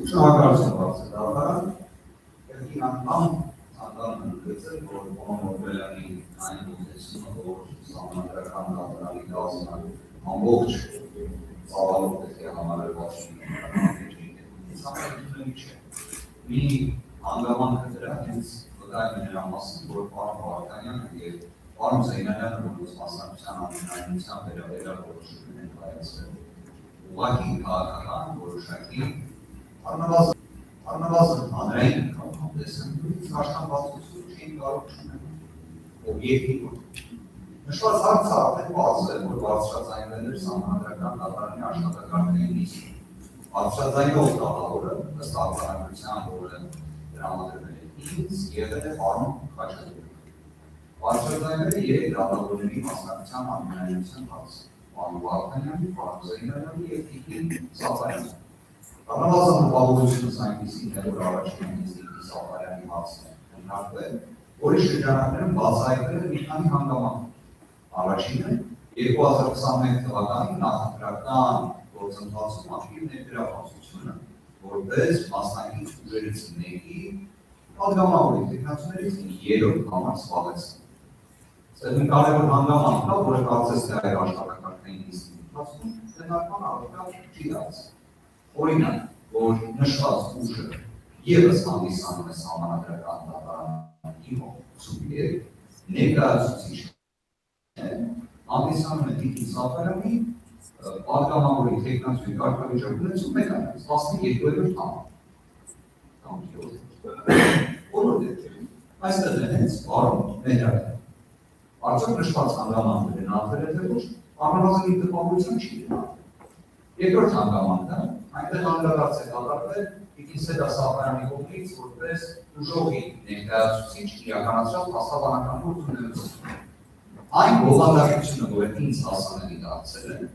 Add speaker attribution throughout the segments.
Speaker 1: Շնորհակալություն բարձր դատարան, կրկին անգամ ցանկանում եմ գծել, որ Օնորբելյանի այն ուզեցումը, որ սահմանադրական դատարանի կազմը ամբողջ ծավալով պետք է համարված լինի, մի հանգամանքը դրա հենց վկայում է նրա մասին, որ պարոն Վարդանյանը և պարոն Զեյնալյանը, որպես մասնակցության անհնարինության վերաբերյալ որոշումներ են կայացրել, ուղղակի քաղաքական որոշակի առնվազն հանրային հանդեսն աշխատվածություն չէին կարող չունենալ օբյեկտիվ։ Նշված հարցը արդեն բաց է, որ բարձրաձայնվել էր սահմանադրական դատարանի աշխատակարգային նիստում։ Բարձրաձայնող դատավորը ըստ արձանագրության, որը տրամադրվել է ինձ, եղել է պարոն Խաչատուրյանը։ Բարձրաձայնել է 3 դատավորների մասնակցության անհնարինության հարցը՝ պարոն Վարդանյանի, պարոն Զեյնալյանի և տիկին Սաֆարյանի։ Առնվազն տպավորությունս այնպիսին է, որ առաջին տիկին Սաֆարյանի հարցն է քննարկվել, որի շրջանակներում բացահայտվել է մի քանի հանգամանք։ Առաջինը 2021 թվականի նախընտրական գործընթացում ակտիվ ներգրավվածությունը, որպես մասնակից ուժերից մեկի պատգամավորի տեխնացուներից 3 համար զբաղեցնում։ Սա մի կարևոր հանգամանք կա, որը կարծես թե այլ աշխատակարգային նիստի ընթացքում քննարկման առարկա չի դարձել։ Օրինակ, որ նշված ուժը ևս հանդիսանում է սահմանադրական դատարանի սուբյեկտ, ներկայացուցիչ հանդիսանում է տիկին Սաֆարյանի պատգամավորի տեխնացուի կարգավիճակ ունեցող մեկանիզմ 12-րդ կամ 7-րդ։ Բոլոր դեպքերում այստեղ է հենց պարոն Մեհրադյանը։ Արդյոք նշված հանգամանքը գնահատվել է թե ոչ, առնվազն իր տպավորություն չի գնահատվել։ Երկրորդ հանգամանքը այնտեղ անդրադարձ է կատարվել տիկին Սեդա Սաֆարյանի կողմից որպես ուժողի ներկայացուցիչ իրականացրած փաստաբանական գործունեություն։ Այն բովանդակությունը, որը ինձ հասանելի դարձել է,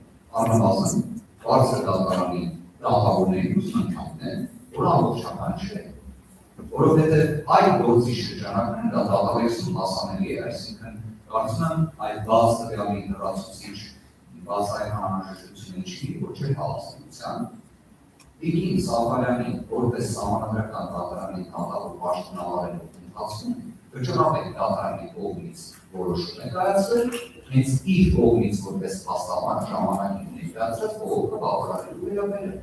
Speaker 1: առնվազն բարձր դատարանի դատավորների ուսումնքանն է, որ ամբողջական չէ, որովհետև այդ գործի շրջանակներում դա դատավերսում հասանելի է, այսինքն կարծում եմ այդ բաց տվյալի լրացուցիչ բացահայտման անհրաժեշտությունը չի, որ չէ հավաստիության։ Տիկին Սաֆարյանի որպես սահմանադրական դատարանի դատավոր պաշտոնավարելու ընթացքում վճռաբեկ դատարանի կողմից որոշում է կայացրել, հենց իր կողմից որպես փաստաբան ժամանակին ներկայացրած բողոքը բավարարելու վերաբերել։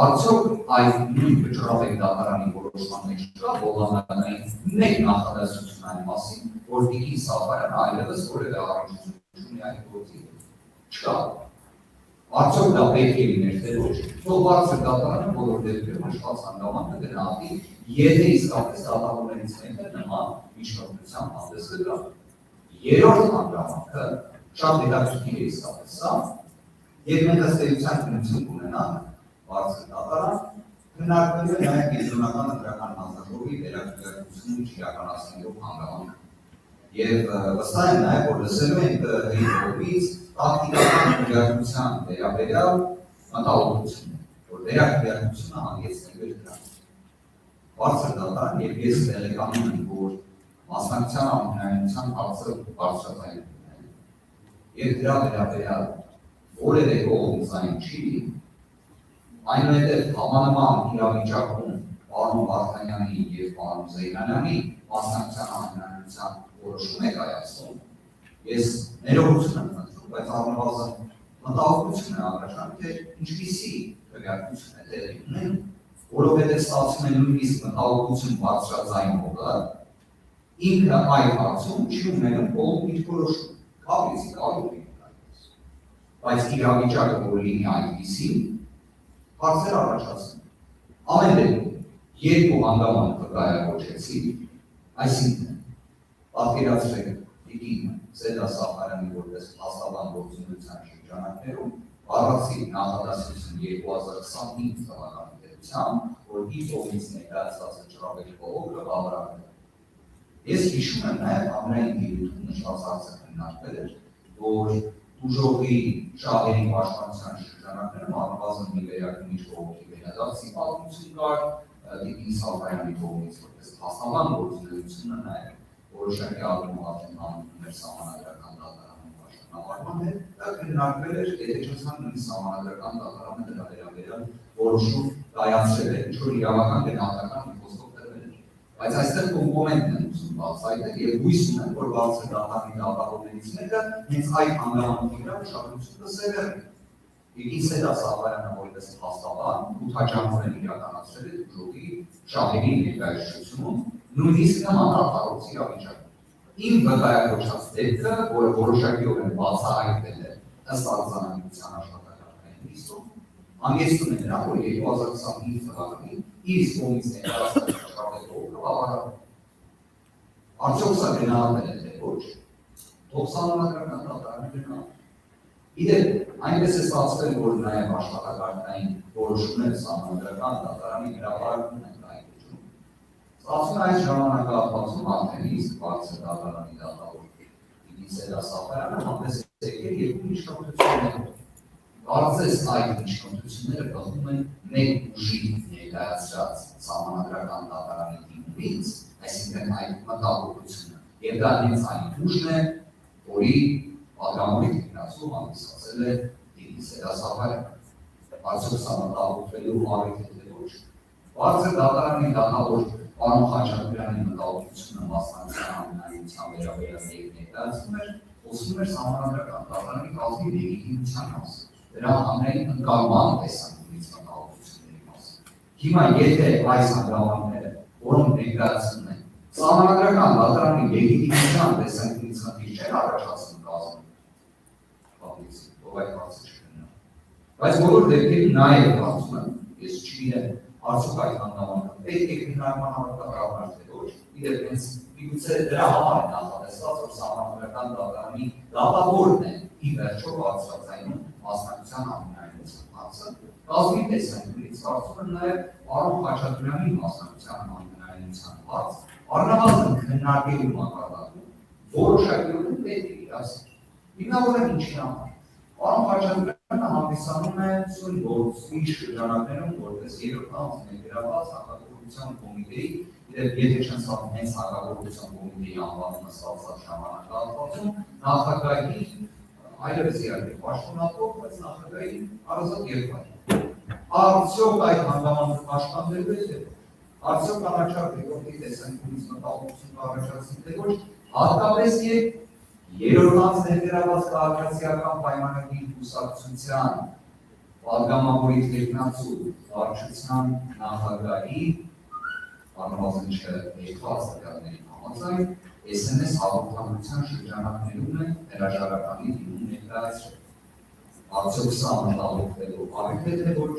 Speaker 1: Արդյոք այդ նույն վճռաբեկ դատարանի որոշման մեջ կա բովանդակային մեկ նախադասություն այն մասին, որ տիկին Սաֆարյանը այլևս որևէ առնչություն ունի այդ գործի հետ։ Չկա։ Արդյոք դա պետք է լիներ թե ոչ։ Թող բարձր դատարանը բոլոր դեպքերում նշված հանգամանքը գնահատի, եթե իսկապես դատավորներից մեկը նման միջնորդության հանդես կգա։ Երրորդ հանգամանքը շատ հետաքրքիր է իսկապես սա, երբ մենք ըստ էության քննություն կունենանք բարձր դատարան, քննարկվելու է նաև կենտրոնական ընտրական հանձնաժողովի վերակրկրթություն իրականացնելու հանգամանքը։ Եվ վստահ եմ նաև, որ լսելու ենք իր կողմից տակտիկական քննարկության վերաբերյալ մտահոգություն, որ վերակրկրթությունը հանգեցնելու է դրան։ Բարձր դատարան, եւ ես տեղեկանում եմ, որ մասնակցության անհնարինության հարցը բարձրաձայնվում է, եւ դրա վերաբերյալ որևէ կողմ ձայն չի, այնուհետև համանման իրավիճակում պարոն Վարդանյանի եւ պարոն Զեյնալյանի մասնակցության անհնարինության որոշում է կայացնում, ես ներողություն եմ խնդրում, բայց առնվազն մտահոգություն է առաջանում, թե ինչպիսի քննարկություն է տեղի ունենում, որովհետև ստացվում է նույնիսկ մտահոգություն բարձրաձայնողը ինքը այդ հարցում չի ունենում կողմ իր որոշում, կապրիզի կարող է կայացնել, բայց իրավիճակը որ լինի այդպիսի, հարցեր առաջացնում։ Ամեն դեպքում երկու հանգամանքը կայակոչեցի, այսինքն պատկերացրեք տիկին Սեդա Սաֆարյանի որպես փաստաբան գործունեության շրջանակներում բառացի նախադասություն 2025 թվականի դեպությամբ, որ իր կողմից ներկայացված վճռաբեկ բողոքը բավարարվել է։ Ես հիշում եմ նաև ամենայն դեպքում նշված հարցը քննարկվել էր, որ ուժողի շահերի պաշտպանության շրջանակներում առնվազն մի վերակնիչ բողոքի վերադարձի պատմություն կար, տիկին Սաֆարյանի կողմից որպես փաստաբան գործունեությունը նաև որոշակի առումով արդեն հանդիպում էր սահմանադրական դատարանում Նավարման հետ, դա քննարկվել էր, եթե չնցան նույն սահմանադրական դատարանը դրա վերաբերյալ որոշում կայացրել է, ինչ-որ իրավական գնահատական մի խոսքով տրվել էր։ Բայց այստեղ կոմպոնենտն են ուսում բացահայտել եւ հույս ունեն, որ բարձր դատարանի դատավորներից մեկը հենց այդ հանգամանքի վրա ուշադրություն կսերվի։ Իսկ դա Սահակյանը որպես փաստաբան ութաճանորեն իրականացրել է դժողի շահերի ներկայացուցում, նույնիսկ նման արտահայտության իրավիճակում։ Իմ վկայակոչած դեպքը, որը որոշակիորեն բացահայտվել է ըստ արձանագրության աշխատանքային լիստում, հանգեցնում է նրան, որ 2025 թվականին իր իսկ կողմից ներկայացված աշխատանքով ավարտել։ Արդյոք սա գնահատել է թե ոչ, թող սահմանադրական դատարանը գնահատի։ Իդեպ, այնպես է ստացվել, որ նաև աշխատակարգային որոշումները սահմանադրական դատարանի հրապարակում են կայացնում։ Ստացվում է այս ժամանակահատվածում արդեն իսկ բարձր դատարանի դատավոր Իգիթ Սահակյանը հանդես է եկել երկու միջնորդություններով։ Կարծես այդ միջնորդությունները բխում են մեկ ուժի ներկայացրած սահմանադրական դատարանի դիմումից, այսինքն այդ մտահոգությունը, եւ դա հենց այն ուժն է, որի պատգամավորի տեխնացու հանդիսացել է Իգիթ Սահակյանը։ Արդյոք սա մտահոգվելու առիթ է թե ոչ։ Բարձր դատարանի դատավոր պարոն Խաչատրյանի մտահոգությունը մասնակցության անհնարինության վերաբերյալ ներկայացնում էր, խոսում էր սահմանադրական դատարանի կազմի լեգիտիմության մասին, դրա հանրային ընկալման տեսանկյունից մտահոգությունների մասին։ Հիմա եթե այս հանգամանքները, որոնք ներկայացնում են, սահմանադրական դատարանի լեգիտիմության տեսանկյունից խնդիր չեն առաջացնում կազմում, ով այդ հարցը չկնա։ Բայց բոլոր դեպքերում նաև կարծում եմ, ես չգիտեմ, արդյոք այդ հանգամանքը պետք է քննարկման համակարգ թե ոչ, իդեպ հենց միգուցե դրա համար է նախատեսված, որ սահմանադրական դատարանի դատավորն է ի վերջո բարձրացնում մասնակցության անհնարինության հարցը, կազմի տեսանկյունից կարծում եմ նաև պարոն Խաչատրյանի մասնակցության անհնարինության հարց, առնվազն քննարկելու մակարդակում որոշակիորեն պետք է իրացվի։ Հիմնավորեն ինչի համար։ Պարոն Խաչատրյանը հանդիսանում է սույն գործի շրջանակներում որպես երրորդ անձ ներգրավված հակագործության կոմիտեի, եթե չնցավ հենց հակագործության կոմիտեի անվանումը ստացած ժամանակահատվածում, նախագահի այլևս իհարկե պաշտոնատվով, բայց նախագահի հարազատ երկրորդ։ Արդյոք այդ հանգամանքը պաշտպանվելու է թե ոչ։ Արդյոք առաջարկ երկրորդի տեսանկյունից մտահոգություն կառաջացնի թե ոչ, հատկապես երրորդ անձ ներգրավված քաղաքացիական պայմանագրի կուսակցության պատգամավորի տեխնացու վարչության նախագահի առնվազն չերկված տվյալների համաձայն SMS հաղորդակցության շրջանակներում է հրաժարականի դիմում ներկայացրել։ Արդյոք սա մտահոգվելու առիթ է թե ոչ,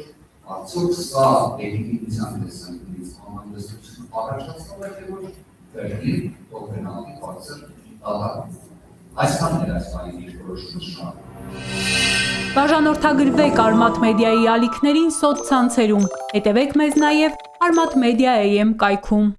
Speaker 1: արդյոք սա լեգիտիմության տեսանկյունից անհանգստություն առաջացնում է թե ոչ, վերջին փոքրնալի բարձր դատարան։ Այսքանն էր այս բանի դիրքորոշումը շնորհակալ։
Speaker 2: Բաժանորդագրվեք Արմաթ մեդիայի ալիքներին սոցցանցերում, հետևեք մեզ նաև Արմաթ Մեդիա AM կայքում։